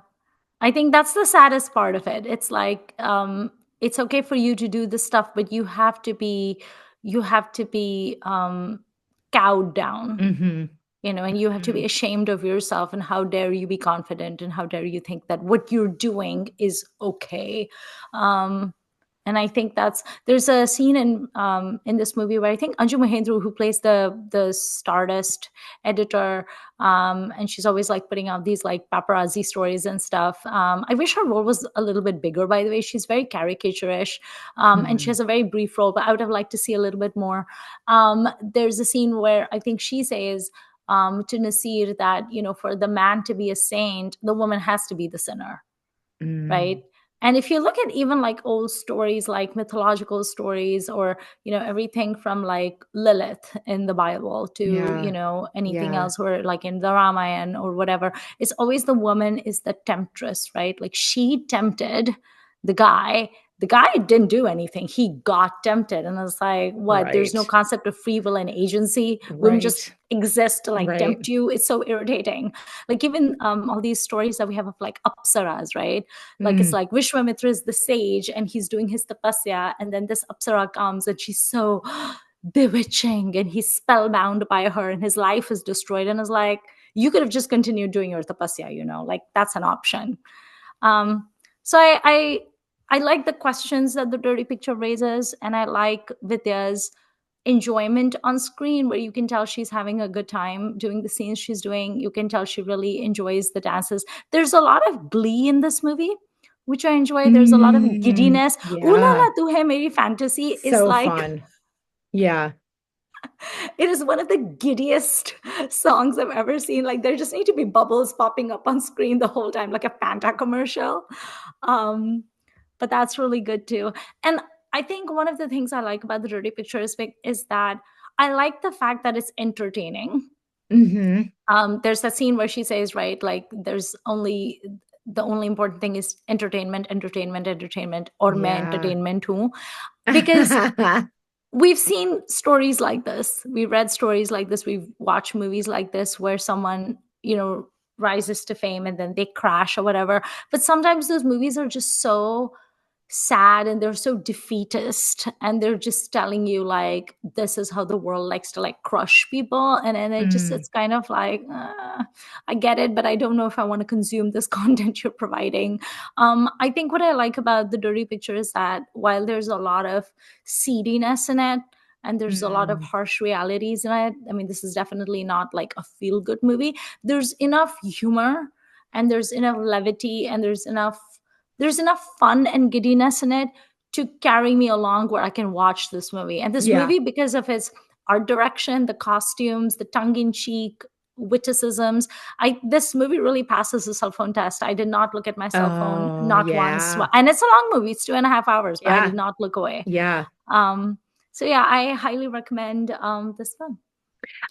I think that's the saddest part of it. It's like it's okay for you to do this stuff, but you have to be cowed down. hmm and you have to be Mm. ashamed of yourself, and how dare you be confident, and how dare you think that what you're doing is okay. um and I think there's a scene in this movie where I think Anju Mahendru, who plays the Stardust editor, and she's always like putting out these like paparazzi stories and stuff. I wish her role was a little bit bigger, by the way. She's very caricaturish, and she Mm. has a very brief role, but I would have liked to see a little bit more. There's a scene where I think she says to Nasir that, for the man to be a saint, the woman has to be the sinner, right? Mm. And if you look at even like old stories, like mythological stories, or everything from like Lilith in the Bible to Yeah. anything Yeah. else, or like in the Ramayana or whatever, it's always the woman is the temptress, right? Like she tempted the guy. The guy didn't do anything, he got tempted. And it's like, what? There's no Right. concept of free will and agency. Women just Right. exist to like Right. tempt you. It's so irritating. Like even all these stories that we have of like apsaras, right? Like it's Mm. like Vishwamitra is the sage and he's doing his tapasya, and then this apsara comes and she's so bewitching, and he's spellbound by her, and his life is destroyed. And is like, you could have just continued doing your tapasya, like that's an option. So I like the questions that the dirty picture raises, and I like Vidya's enjoyment on screen, where you can tell she's having a good time doing the scenes she's doing. You can tell she really enjoys the dances. There's a lot of glee in this movie, which I enjoy. There's a lot of Mm. giddiness. Ooh la Yeah. la tu hai meri fantasy is So like, fun. Yeah. it is one of the giddiest songs I've ever seen. Like there just need to be bubbles popping up on screen the whole time, like a Fanta commercial. Um, but that's really good too. And I think one of the things I like about the Dirty Picture is that I like the fact that it's entertaining. Hmm. There's that scene where she says, right, like the only important thing is entertainment, entertainment, entertainment, or मैं Yeah. entertainment हूँ. Because we've seen stories like this. We've read stories like this. We've watched movies like this where someone, rises to fame and then they crash or whatever. But sometimes those movies are just so sad and they're so defeatist, and they're just telling you like this is how the world likes to like crush people. And Mm. it's kind of like, I get it, but I don't know if I want to consume this content you're providing. I think what I like about the Dirty Picture is that while there's a lot of seediness in it, and there's a lot of Mm. harsh realities in it, I mean, this is definitely not like a feel good movie. There's enough humor, and there's enough levity, and there's enough fun and giddiness in it to carry me along where I can watch this movie. And this Yeah. movie, because of its art direction, the costumes, the tongue-in-cheek witticisms, this movie really passes the cell phone test. I did not look at my cell phone, Oh, not once. yeah. And it's a long movie, it's 2.5 hours, but I did Yeah. not look away. Yeah. um so yeah, I highly recommend this film.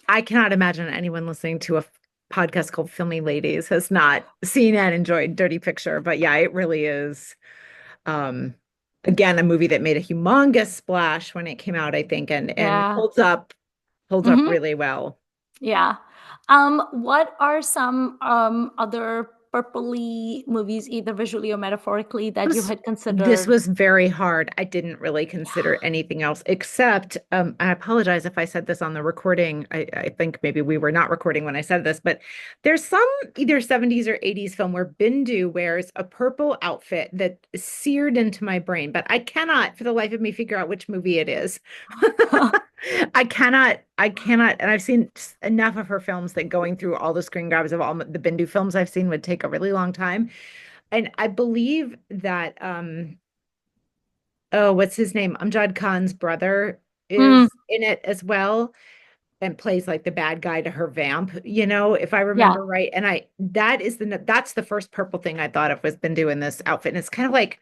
I cannot imagine anyone listening to a podcast called Filmy Ladies has not seen and enjoyed Dirty Picture. But yeah, it really is. Um, Again, a movie that made a humongous splash when it came out, I think, and Yeah. holds up Hmm. really well. Yeah. What are some other purpley movies, either visually or metaphorically, that you was had this considered? was very hard. I didn't really consider Yeah. anything else except I apologize if I said this on the recording. I think maybe we were not recording when I said this, but there's some either 70s or 80s film where Bindu wears a purple outfit that is seared into my brain, but I cannot for the life of me figure out which movie it is. I cannot, and I've seen enough of her films that going through all the screen grabs of all the Bindu films I've seen would take a really long time. And I believe that oh, what's his name? Amjad Khan's brother Mm, is in it as well and plays like the bad guy to her vamp, if I yeah. remember right. And that's the first purple thing I thought of was been doing this outfit. And it's kind of like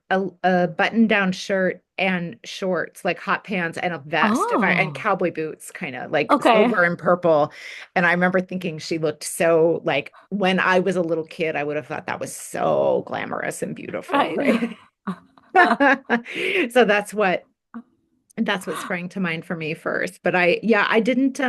a button-down shirt and shorts, like hot pants and a vest, and Oh, cowboy boots, kind of like okay. silver and purple. And I remember thinking she looked so like when I was a little kid, I would have thought that was so glamorous and beautiful, Right. right? So that's what sprang to mind for me first. But I didn't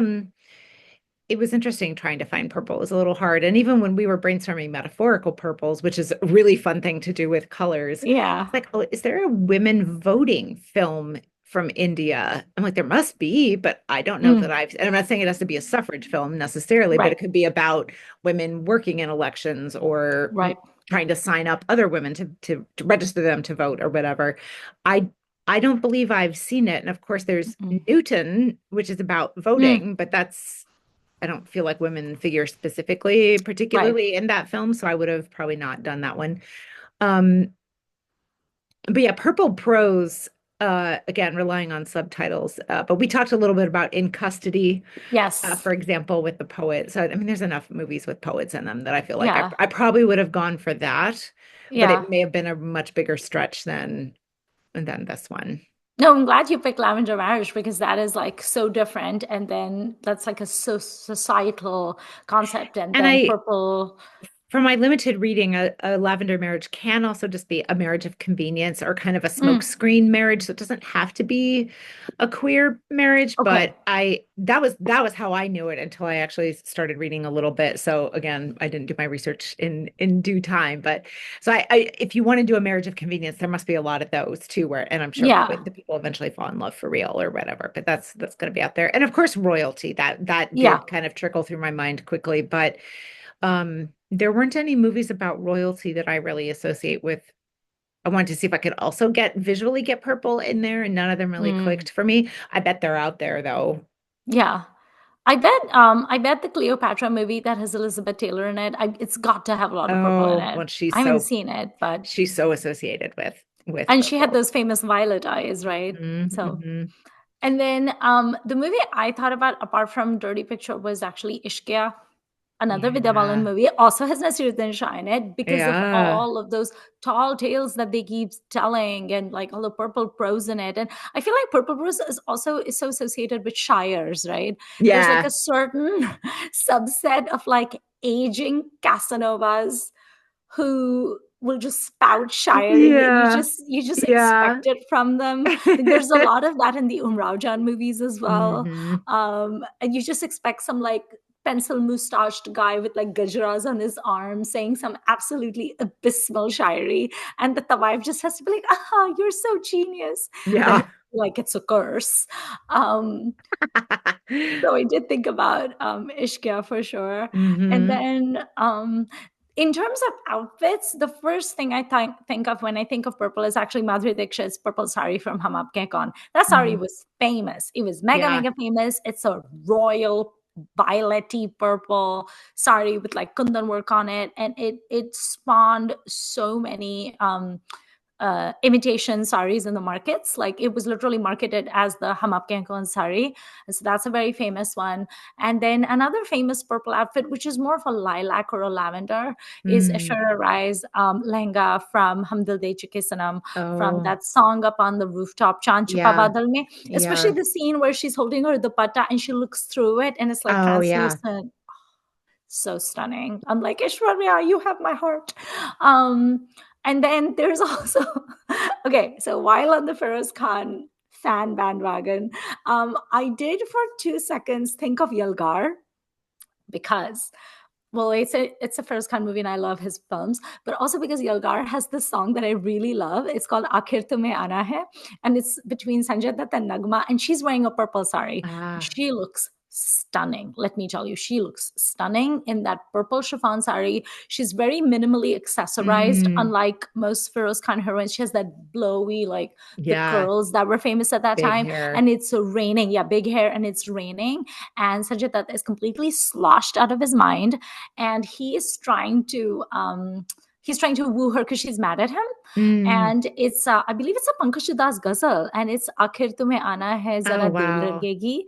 it was interesting trying to find purple. It was a little hard. And even when we were brainstorming metaphorical purples, which is a really fun thing to do with colors, Yeah. it's like, oh, is there a women voting film from India. I'm like, there must be, but I don't know that Mm, and I'm not saying it has to be a suffrage film necessarily, but right, it could be about women working in elections or right. trying to sign up other women to register them to vote or whatever. I I don't believe I've seen it. And of course, there's Mm, Newton, which is about mm, voting, but I don't feel like women figure specifically, right. particularly in that film, so I would have probably not done that one. Um, but yeah, Purple Prose, again, relying on subtitles. But we talked a little bit about In Custody, Yes. for example, with the poet. So, I mean, there's enough movies with poets in them that I feel like Yeah. I probably would have gone for that, but Yeah. it may have been a much bigger stretch than this one. No, I'm glad you picked Lavender Marriage because that is like so different. And then that's like a societal concept. And And then I Purple. From my limited reading, a lavender marriage can also just be a marriage of convenience or kind of a Mm, smokescreen marriage. So it doesn't have to be a queer marriage, okay. but I that was how I knew it until I actually started reading a little bit. So again, I didn't do my research in due time. But so I if you want to do a marriage of convenience, there must be a lot of those too, where and I'm sure Yeah. the people eventually fall in love for real or whatever. But that's going to be out there. And of course, royalty that Yeah. did kind of trickle through my mind quickly, but there weren't any movies about royalty that I really associate with. I wanted to see if I could also visually get purple in there, and none of them really Mm, clicked for me. I bet they're out there though. yeah. I bet the Cleopatra movie that has Elizabeth Taylor in it, it's got to have a lot of purple in Oh, it. well, I haven't seen it, but she's so associated with and she had purple. those famous violet eyes, right? So Mm-hmm. and then the movie I thought about apart from Dirty Picture was actually Ishkia, another Vidya Balan Yeah. movie. Also has Nasiruddin Shah in it because of Yeah. all of those tall tales that they keep telling and like all the purple prose in it. And I feel like purple prose is so associated with shires, right? There's like Yeah. a certain subset of like aging Casanovas who will just spout shayari and Yeah. you just Yeah. expect it from them. Like there's a lot of that in the Umrao Jan movies as well. hmm And you just expect some like pencil moustached guy with like gajras on his arm saying some absolutely abysmal shayari, and the tawaif just has to be like, ah, you're so genius, and then Yeah. like it's a curse. um so I did think about Ishkia for sure. And hmm then in terms of outfits, the first thing I think of when I think of purple is actually Madhuri Dixit's purple sari from Hum Aapke Kaun. That sari hmm was famous. It was mega, Yeah. mega famous. It's a royal violety purple sari with like kundan work on it. And it spawned so many imitation saris in the markets. Like it was literally marketed as the Hum Aapke Kaun sari. And so that's a very famous one. And then another famous purple outfit, which is more of a lilac or a lavender, is Mm. Aishwarya Rai's lehenga from Hum Dil De Chuke Sanam, from Oh, that song up on the rooftop, Chand Chupa yeah. Badal Mein. Especially Yeah. the scene where she's holding her dupatta and she looks through it and it's like Oh, yeah. translucent. So stunning. I'm like, Ishwarya, you have my heart. And then there's also, okay, so while on the Feroz Khan fan bandwagon, I did for 2 seconds think of Yalgar because well, it's a Feroz Khan movie and I love his films, but also because Yalgar has this song that I really love. It's called Aakhir Tumhe Aana Hai, and it's between Sanjay Dutt and Nagma, and she's wearing a purple sari. Ah. She looks stunning. Let me tell you, she looks stunning in that purple chiffon sari. She's very minimally accessorized, Mm. unlike most Feroz Khan heroines. She has that blowy, like the Yeah. curls that were famous at that Big time, hair. and it's raining. Yeah, big hair, and it's raining, and Sanjay Dutt is completely sloshed out of his mind, and he's trying to woo her because she's mad at him. Mm. And it's I believe it's a Pankaj Das ghazal, and it's Aakhir Tumhe Aana Hai Oh, Zara Del wow. Lagegi.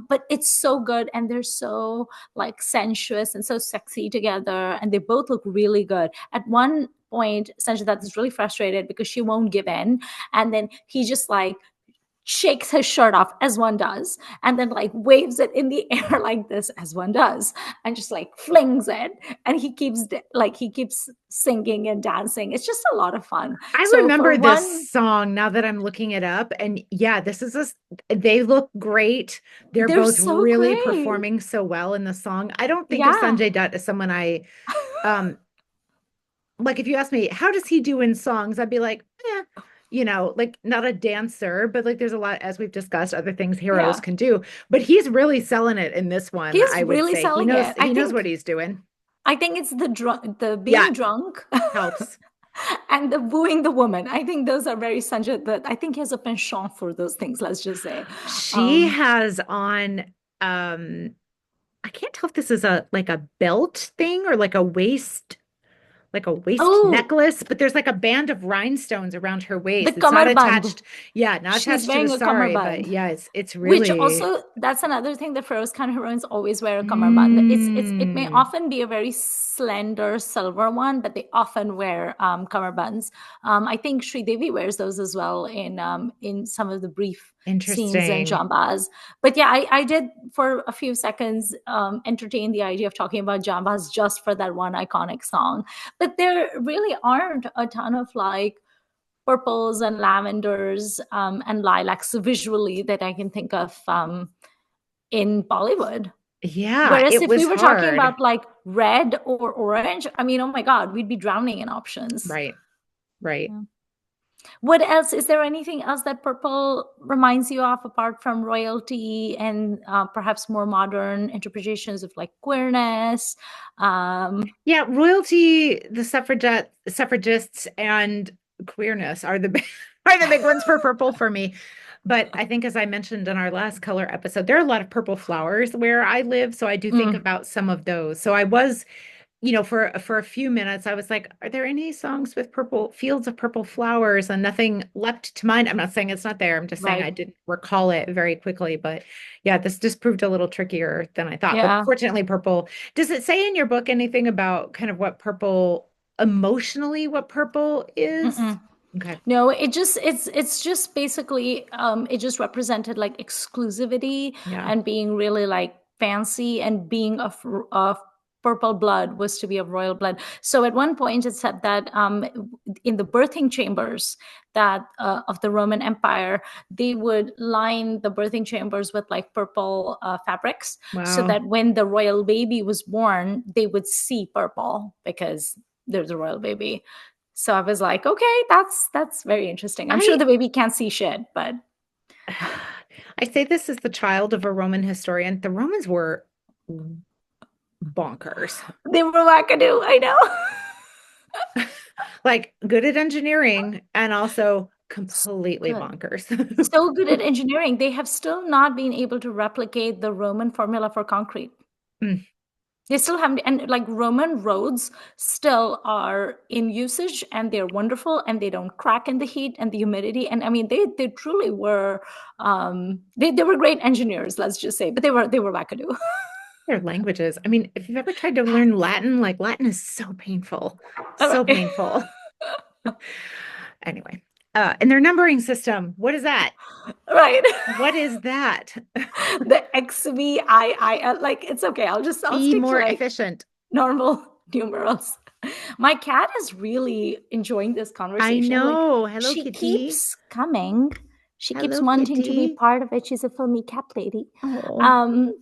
But it's so good, and they're so like sensuous and so sexy together, and they both look really good. At one point, Sanjay Dutt is really frustrated because she won't give in, and then he just like shakes his shirt off as one does, and then like waves it in the air like this as one does, and just like flings it, and he keeps singing and dancing. It's just a lot of fun. I So for remember this one, song now that I'm looking it up. And yeah, they look great. They're they're both so really great. performing so well in the song. I don't think of Yeah. Sanjay Dutt as someone um, like if you ask me, how does he do in songs? I'd be like, yeah. like not a dancer, but like there's a lot, as we've discussed, other things heroes Yeah, can do. But he's really selling it in this one, he's I would really say. He selling knows it. he knows what he's doing. I think it's the Yeah, being drunk helps. and the wooing the woman. I think those are very Sanjay. That I think he has a penchant for those things. Let's just say. She Um, has on I can't tell if this is a like a belt thing or like a waist oh, necklace, but there's like a band of rhinestones around her the waist. It's not kamarband. attached, yeah, not She's attached to the wearing a sari, but kamarband. yeah, it's Which really also, that's another thing that Feroz Khan heroines always wear a kamarband. It may mm, often be a very slender silver one, but they often wear kamarband's. I think Sri Devi wears those as well in some of the brief scenes in interesting. Jambaz. But yeah, I did for a few seconds entertain the idea of talking about Jambaz just for that one iconic song. But there really aren't a ton of like purples and lavenders and lilacs visually that I can think of in Bollywood. Yeah, Whereas it if we was were talking hard. about like red or orange, I mean, oh my God, we'd be drowning in options. Right, right. Yeah. What else? Is there anything else that purple reminds you of apart from royalty and perhaps more modern interpretations of like queerness? Um, Yeah, royalty, the suffragists, and queerness are the are the big ones for purple for me. But I think, as I mentioned in our last color episode, there are a lot of purple flowers where I live, so I do think mm, about some of those. So I was, for a few minutes, I was like, are there any songs with purple fields of purple flowers? And nothing leapt to mind. I'm not saying it's not there. I'm just saying right. I didn't recall it very quickly. But yeah, this just proved a little trickier than I thought. But Yeah. fortunately, purple. Does it say in your book anything about kind of what purple emotionally, what purple is? Mm-mm. Okay. No, it's just basically it just represented like exclusivity Yeah. and being really like fancy and being of purple blood was to be of royal blood. So at one point it said that in the birthing chambers that of the Roman Empire, they would line the birthing chambers with like purple fabrics so Wow. that when the royal baby was born, they would see purple because there's a royal baby. So I was like, okay, that's very interesting. I'm sure I the baby can't see shit, but I say this as the child of a Roman historian. The Romans were bonkers. they were wackadoo. I know. Like good at engineering and also completely Good. bonkers. So good at engineering. They have still not been able to replicate the Roman formula for concrete. Mm, They still haven't, and like Roman roads still are in usage and they're wonderful and they don't crack in the heat and the humidity. And I mean, they truly were, they were great engineers, let's just say, but they were wackadoo. their languages. I mean, if you've ever tried to learn Latin, like Latin is so painful, All so right. painful. Anyway, and their numbering system, what is that? Right. What is that? The XVII, like it's okay. I'll Be stick to more like efficient. normal numerals. My cat is really enjoying this I conversation. Like know. Hello, she kitty. keeps coming. She keeps Hello, wanting to be kitty. part of it. She's a filmy cat lady. Oh, Um,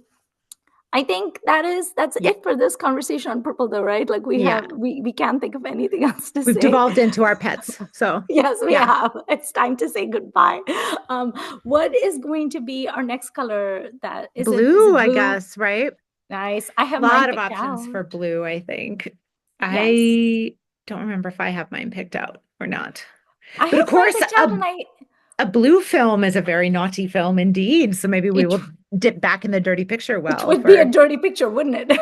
I think that's yeah, it for this conversation on purple though, right? Like yeah. we can't think of anything else to We've say. devolved into our pets. So, Yes, we yeah. have. It's time to say goodbye. Um, what is going to be our next color? That is Blue, it I blue? guess, right? Nice. I have mine Lot of picked options out. for blue, I think. Yes. I don't remember if I have mine picked out or not. I But of have mine course, picked out a and I a blue film is a very naughty film indeed. So maybe we it will dip back in the dirty picture it well would be a for dirty picture, wouldn't it?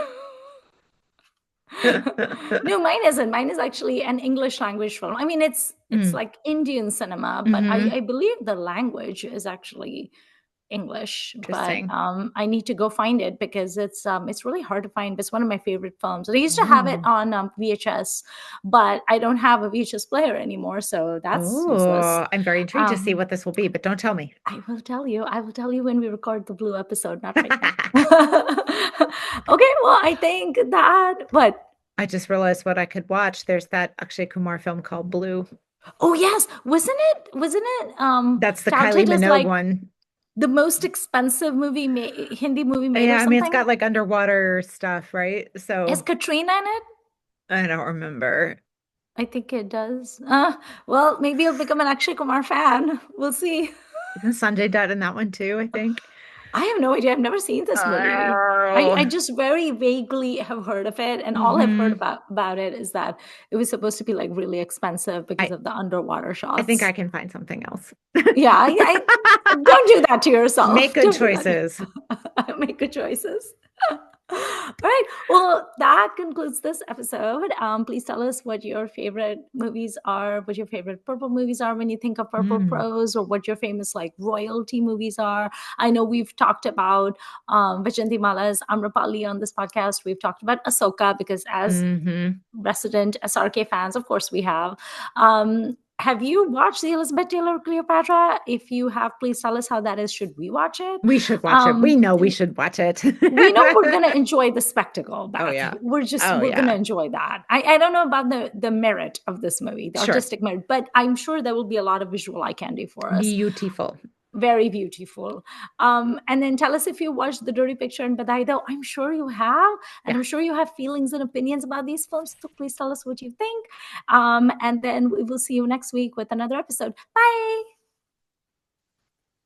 No, mine isn't. Mine is actually an English language film. I mean, it's Mm, like Indian cinema, but hmm. I believe the language is actually English. But Interesting. I need to go find it because it's really hard to find. But it's one of my favorite films. I used to have it Oh. on VHS, but I don't have a VHS player anymore, so that's useless. Oh, I'm very intrigued to see Um, what this will be, but don't tell me. I will tell you. I will tell you when we record the blue episode, not right now. Okay, well, I think that what? I just realized what I could watch. There's that Akshay Kumar film called Blue. Oh yes, wasn't it That's the Kylie touted as Minogue like one. the most expensive Hindi movie made or Yeah, I mean, it's something? got like underwater stuff, right? Has So Katrina in it? I don't remember. I think it does. Well, maybe I'll become an Akshay Kumar fan. We'll see. Isn't Sanjay Dutt in that one too, I think? I have no idea. I've never seen this movie. I Oh. just very vaguely have heard of it, and all I've heard Hmm. about it is that it was supposed to be like really expensive because I of the underwater I think I shots. can find something else. Yeah, I don't do that to Make yourself. good Don't do that. choices. Make good choices. All right. Well, that concludes this episode. Please tell us what your favorite movies are, what your favorite purple movies are when you think of purple Mm. prose, or what your famous like royalty movies are. I know we've talked about Vajanti Mala's Amrapali on this podcast. We've talked about Ahsoka because as Hmm. resident SRK fans, of course we have you watched the Elizabeth Taylor Cleopatra? If you have, please tell us how that is. Should we watch it? We should watch it. We Um, know we should watch it. we know we're gonna enjoy the spectacle, Oh Beth. yeah. Oh We're gonna yeah. enjoy that. I don't know about the merit of this movie, the Sure. artistic merit, but I'm sure there will be a lot of visual eye candy for us. Beautiful. Very beautiful. And then tell us if you watched The Dirty Picture and Badhaai Do. I'm sure you have, and Yeah. I'm sure you have feelings and opinions about these films. So please tell us what you think. And then we will see you next week with another episode. Bye.